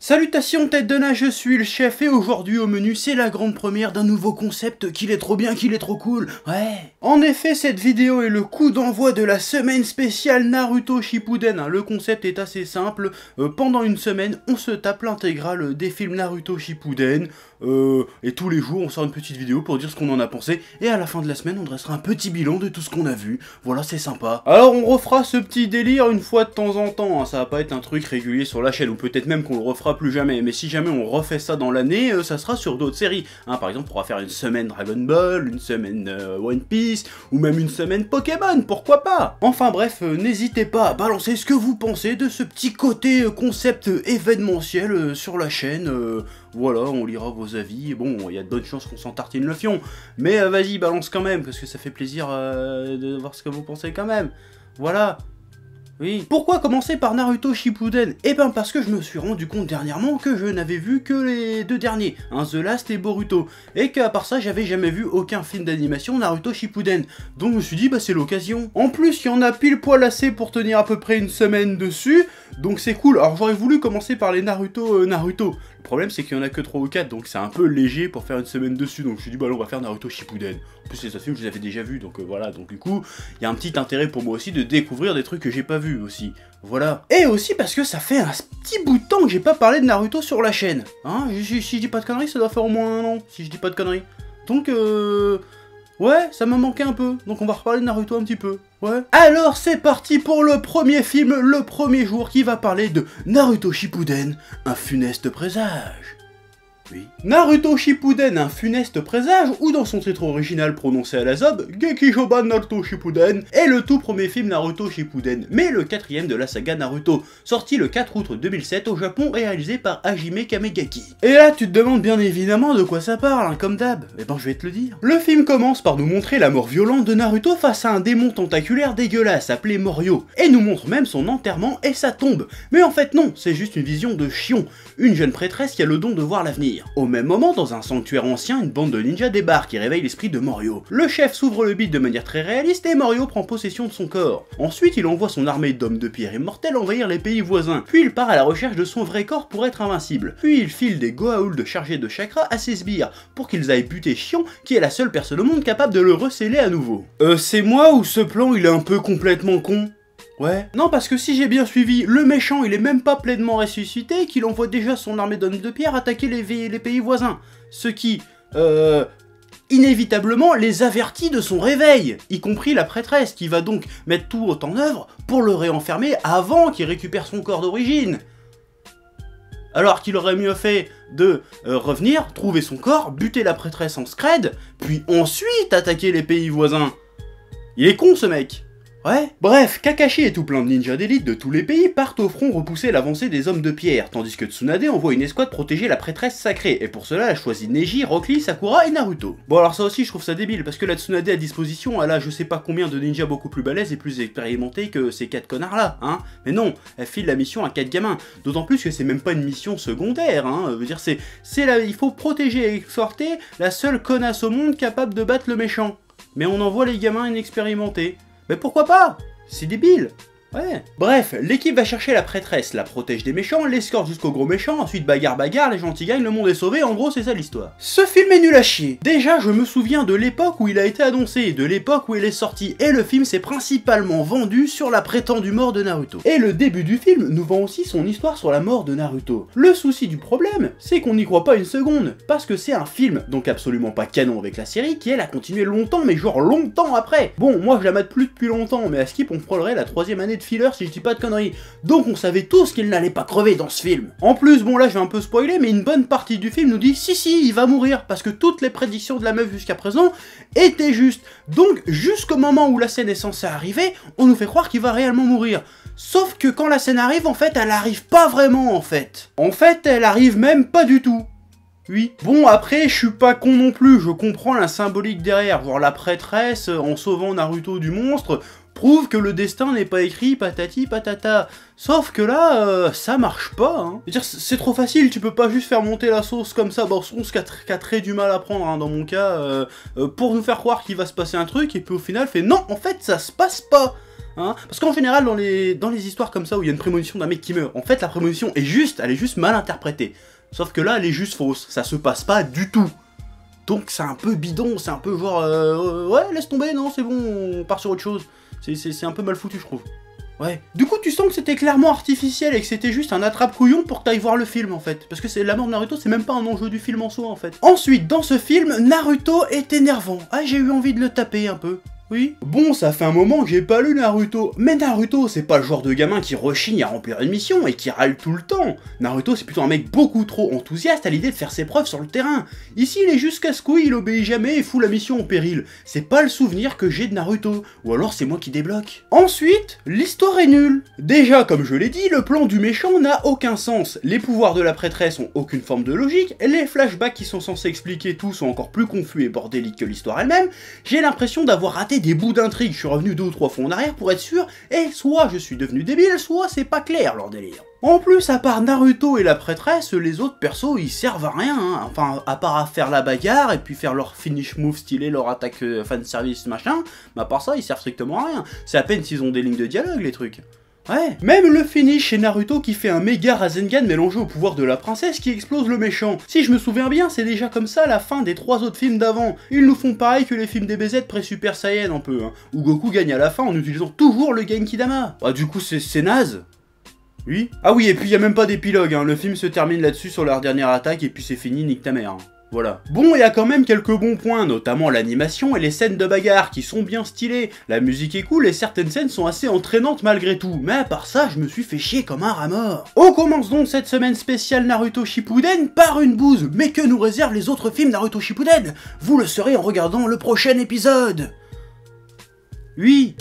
Salutations tête de nain, je suis le chef et aujourd'hui au menu c'est la grande première d'un nouveau concept qu'il est trop bien, qu'il est trop cool, ouais. En effet cette vidéo est le coup d'envoi de la semaine spéciale Naruto Shippuden. Le concept est assez simple, pendant une semaine on se tape l'intégrale des films Naruto Shippuden et tous les jours on sort une petite vidéo pour dire ce qu'on en a pensé et à la fin de la semaine on dressera un petit bilan de tout ce qu'on a vu, voilà c'est sympa. Alors on refera ce petit délire une fois de temps en temps, hein. Ça va pas être un truc régulier sur la chaîne ou peut-être même qu'on le refera plus jamais, mais si jamais on refait ça dans l'année, ça sera sur d'autres séries, hein. Par exemple on pourra faire une semaine Dragon Ball, une semaine One Piece, ou même une semaine Pokémon, pourquoi pas. Enfin bref, n'hésitez pas à balancer ce que vous pensez de ce petit côté concept événementiel sur la chaîne, voilà, on lira vos avis, bon, il y a de bonnes chances qu'on s'en tartine le fion, mais vas-y, balance quand même, parce que ça fait plaisir de voir ce que vous pensez quand même, voilà. Oui. Pourquoi commencer par Naruto Shippuden? Eh ben parce que je me suis rendu compte dernièrement que je n'avais vu que les deux derniers, hein, The Last et Boruto, et qu'à part ça j'avais jamais vu aucun film d'animation Naruto Shippuden, donc je me suis dit bah c'est l'occasion. En plus il y en a pile poil assez pour tenir à peu près une semaine dessus, donc c'est cool. Alors j'aurais voulu commencer par les Naruto. Le problème c'est qu'il y en a que 3 ou 4, donc c'est un peu léger pour faire une semaine dessus, donc je me suis dit bah là on va faire Naruto Shippuden. En plus les autres films je les avais déjà vus, donc voilà, donc du coup il y a un petit intérêt pour moi aussi de découvrir des trucs que j'ai pas vus aussi, voilà. Et aussi parce que ça fait un petit bout de temps que j'ai pas parlé de Naruto sur la chaîne, hein, si je dis pas de conneries ça doit faire au moins un an, si je dis pas de conneries. Donc ouais, ça m'a manqué un peu, donc on va reparler de Naruto un petit peu, ouais. Alors c'est parti pour le premier film, le premier jour qui va parler de Naruto Shippuden, un funeste présage. Oui. Naruto Shippuden, un funeste présage, ou dans son titre original prononcé à la zob, Gekishoban Naruto Shippuden, est le tout premier film Naruto Shippuden, mais le quatrième de la saga Naruto, sorti le 4 août 2007 au Japon, réalisé par Hajime Kamegaki. Et là tu te demandes bien évidemment de quoi ça parle, hein, comme d'hab, eh ben je vais te le dire. Le film commence par nous montrer la mort violente de Naruto face à un démon tentaculaire dégueulasse appelé Moryo, et nous montre même son enterrement et sa tombe. Mais en fait non, c'est juste une vision de Shion, une jeune prêtresse qui a le don de voir l'avenir. Au même moment, dans un sanctuaire ancien, une bande de ninjas débarque et réveille l'esprit de Moryo. Le chef s'ouvre le bide de manière très réaliste et Moryo prend possession de son corps. Ensuite, il envoie son armée d'hommes de pierre immortels envahir les pays voisins, puis il part à la recherche de son vrai corps pour être invincible. Puis il file des Goa'uld chargés de chakra à ses sbires, pour qu'ils aillent buter Shion, qui est la seule personne au monde capable de le recéler à nouveau. C'est moi ou ce plan il est un peu complètement con? Ouais. Non, parce que si j'ai bien suivi, le méchant il est même pas pleinement ressuscité, qu'il envoie déjà son armée d'hommes de pierre attaquer les pays voisins. Ce qui, inévitablement les avertit de son réveil, y compris la prêtresse, qui va donc mettre tout en œuvre pour le réenfermer avant qu'il récupère son corps d'origine. Alors qu'il aurait mieux fait de revenir, trouver son corps, buter la prêtresse en scred, puis ensuite attaquer les pays voisins. Il est con ce mec. Ouais. Bref, Kakashi et tout plein de ninjas d'élite de tous les pays partent au front repousser l'avancée des hommes de pierre, tandis que Tsunade envoie une escouade protéger la prêtresse sacrée, et pour cela elle choisit Neji, Rock Lee, Sakura et Naruto. Bon alors ça aussi je trouve ça débile, parce que la Tsunade à disposition, elle a je sais pas combien de ninjas beaucoup plus balèzes et plus expérimentés que ces 4 connards là, hein. Mais non, elle file la mission à 4 gamins, d'autant plus que c'est même pas une mission secondaire, hein. Je veux dire il faut protéger et exhorter la seule connasse au monde capable de battre le méchant. Mais on envoie les gamins inexpérimentés. Mais pourquoi pas? C'est débile. Ouais. Bref, l'équipe va chercher la prêtresse, la protège des méchants, l'escorte jusqu'au gros méchant, ensuite bagarre, les gentils gagnent, le monde est sauvé, en gros c'est ça l'histoire. Ce film est nul à chier. Déjà je me souviens de l'époque où il a été annoncé, de l'époque où il est sorti, et le film s'est principalement vendu sur la prétendue mort de Naruto. Et le début du film nous vend aussi son histoire sur la mort de Naruto. Le souci du problème, c'est qu'on n'y croit pas une seconde, parce que c'est un film, donc absolument pas canon avec la série, qui elle a continué longtemps, mais genre longtemps après. Bon, moi je la mate plus depuis longtemps, mais à Skip on frôlerait la 3e année de filler si je dis pas de conneries. Donc on savait tous qu'il n'allait pas crever dans ce film. En plus, bon là je vais un peu spoiler, mais une bonne partie du film nous dit si il va mourir, parce que toutes les prédictions de la meuf jusqu'à présent étaient justes. Donc jusqu'au moment où la scène est censée arriver, on nous fait croire qu'il va réellement mourir. Sauf que quand la scène arrive, en fait, elle arrive pas vraiment en fait. En fait, elle arrive même pas du tout. Oui. Bon, après, je suis pas con non plus, je comprends la symbolique derrière, genre la prêtresse, en sauvant Naruto du monstre, prouve que le destin n'est pas écrit patati patata. Sauf que là, ça marche pas, hein. Je veux dire, c'est trop facile, tu peux pas juste faire monter la sauce comme ça, bon, sauce qui a très du mal à prendre, hein, dans mon cas, pour nous faire croire qu'il va se passer un truc, et puis au final, fait non, en fait, ça se passe pas. Hein, parce qu'en général, dans les histoires comme ça où il y a une prémonition d'un mec qui meurt, en fait, la prémonition est juste, elle est juste mal interprétée. Sauf que là, elle est juste fausse, ça se passe pas du tout. Donc c'est un peu bidon, c'est un peu genre, ouais, laisse tomber, non, c'est bon, on part sur autre chose. C'est un peu mal foutu, je trouve. Ouais. Du coup, tu sens que c'était clairement artificiel et que c'était juste un attrape-couillon pour que t'ailles voir le film, en fait. Parce que c'est la mort de Naruto, c'est même pas un enjeu du film en soi, en fait. Ensuite, dans ce film, Naruto est énervant. Ah, j'ai eu envie de le taper un peu. Oui. Bon, ça fait un moment que j'ai pas lu Naruto. Mais Naruto, c'est pas le genre de gamin qui rechigne à remplir une mission et qui râle tout le temps. Naruto, c'est plutôt un mec beaucoup trop enthousiaste à l'idée de faire ses preuves sur le terrain. Ici, il est juste casse-couille, il obéit jamais et fout la mission en péril. C'est pas le souvenir que j'ai de Naruto. Ou alors c'est moi qui débloque. Ensuite, l'histoire est nulle. Déjà, comme je l'ai dit, le plan du méchant n'a aucun sens. Les pouvoirs de la prêtresse ont aucune forme de logique. Les flashbacks qui sont censés expliquer tout sont encore plus confus et bordéliques que l'histoire elle-même. J'ai l'impression d'avoir raté des bouts d'intrigue, je suis revenu 2 ou 3 fois en arrière pour être sûr, et soit je suis devenu débile, soit c'est pas clair leur délire. En plus, à part Naruto et la prêtresse, les autres persos ils servent à rien, hein. Enfin, à part à faire la bagarre et puis faire leur finish move stylé, leur attaque fanservice machin, mais à part ça ils servent strictement à rien. C'est à peine s'ils ont des lignes de dialogue les trucs. Ouais, même le finish chez Naruto qui fait un méga Rasengan mélangé au pouvoir de la princesse qui explose le méchant. Si je me souviens bien, c'est déjà comme ça la fin des 3 autres films d'avant. Ils nous font pareil que les films DBZ pré-Super Saiyan un peu, hein, où Goku gagne à la fin en utilisant toujours le Genkidama. Bah du coup c'est naze. Oui. Ah oui, et puis y a même pas d'épilogue, hein, le film se termine là-dessus sur leur dernière attaque et puis c'est fini, nique ta mère. Voilà. Bon, il y a quand même quelques bons points, notamment l'animation et les scènes de bagarre qui sont bien stylées. La musique est cool et certaines scènes sont assez entraînantes malgré tout. Mais à part ça, je me suis fait chier comme un rat mort. On commence donc cette semaine spéciale Naruto Shippuden par une bouse. Mais que nous réservent les autres films Naruto Shippuden? Vous le saurez en regardant le prochain épisode. Oui.